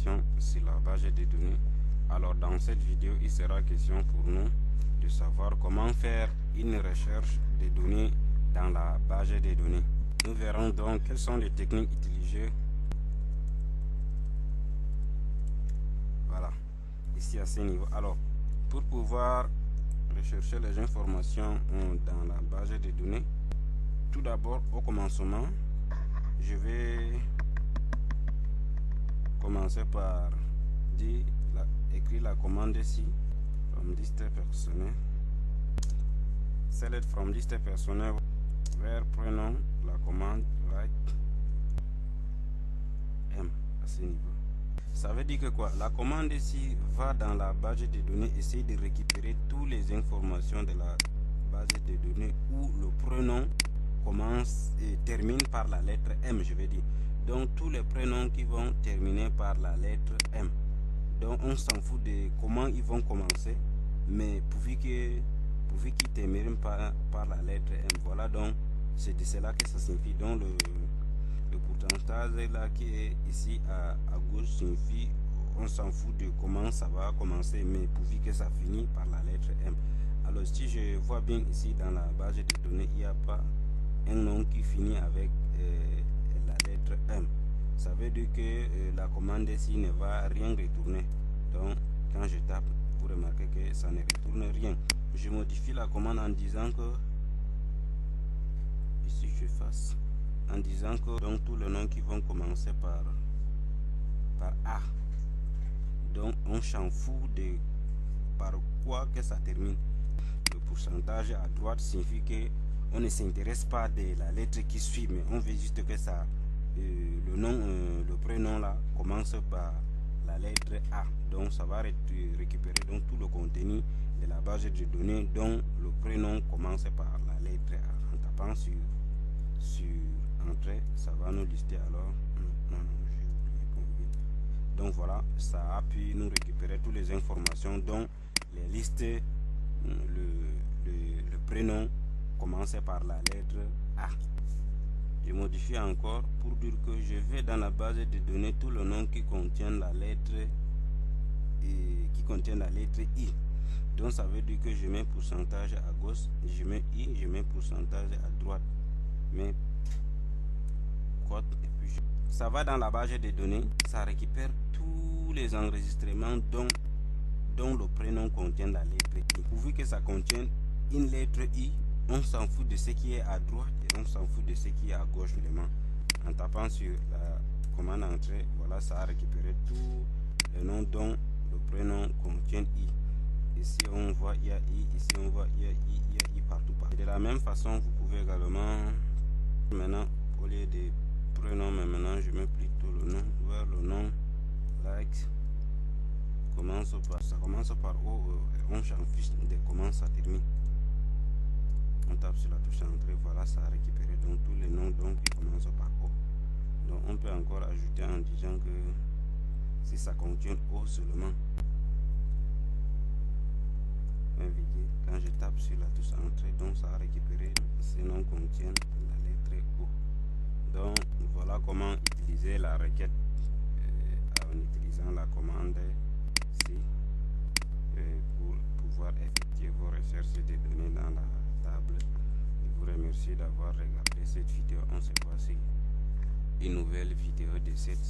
informations sur la base de données. Alors dans cette vidéo, il sera question pour nous de savoir comment faire une recherche de données dans la base de données. Nous verrons donc quelles sont les techniques utilisées. Voilà, ici à ce niveau. Alors, pour pouvoir rechercher les informations dans la base de données, tout d'abord au commencement, je vais commencer par écrire la commande ici, from list personnel, select from list personnel, vers prenons la commande write m à ce niveau. Ça veut dire que quoi? La commande ici va dans la base de données, essayer de récupérer toutes les informations de la base de données où le prénom commence et termine par la lettre M, je vais dire. Donc tous les prénoms qui vont terminer par la lettre M. Donc on s'en fout de comment ils vont commencer, mais pourvu qu'ils terminent par la lettre M. Voilà, donc c'est de cela que ça signifie. Donc le pourcentage là qui est ici à gauche signifie on s'en fout de comment ça va commencer, mais pourvu que ça finit par la lettre M. Alors si je vois bien ici dans la base de données, il n'y a pas un nom qui finit avec la lettre M. Ça veut dire que la commande ici ne va rien retourner. Donc quand je tape, vous remarquez que ça ne retourne rien. Je modifie la commande en disant que ici je fasse en disant que donc tous les noms qui vont commencer par A. Donc on s'en fout de par quoi que ça termine. Le pourcentage à droite signifie que on ne s'intéresse pas de la lettre qui suit, mais on veut juste que ça le prénom là commence par la lettre A. Donc ça va récupérer donc tout le contenu de la base de données dont le prénom commence par la lettre A. En tapant sur entrée, ça va nous lister alors. Non, j'ai oublié. Donc voilà, ça a pu nous récupérer toutes les informations dont les listes, le prénom commence par la lettre A. Je modifie encore pour dire que je vais dans la base de données tout le nom qui contient la lettre I. Donc ça veut dire que je mets pourcentage à gauche, je mets I, je mets pourcentage à droite, mais code et puis ça va dans la base de données, ça récupère tous les enregistrements dont le prénom contient la lettre I. Pourvu que ça contient une lettre I, on s'en fout de ce qui est à droite et on s'en fout de ce qui est à gauche seulement. En tapant sur la commande entrée, voilà, ça a récupéré tous les noms dont le prénom contient I. Ici on voit il y a I, ici on voit il y a I partout. De la même façon, vous pouvez également maintenant au lieu de prénom, mais maintenant je mets plutôt le nom, vers le nom like ça commence par O, on s'en fiche de comment ça termine. On tape sur la touche entrée, voilà, ça a récupéré donc tous les noms donc qui commencent par O. Donc on peut encore ajouter en disant que si ça contient O seulement, quand je tape sur la touche entrée, donc ça a récupéré ces noms contiennent la lettre O. Donc voilà comment utiliser la requête en utilisant la commande C pour pouvoir effectuer vos recherches de données dans la table. Je vous remercie d'avoir regardé cette vidéo. On se voit sur une nouvelle vidéo de cette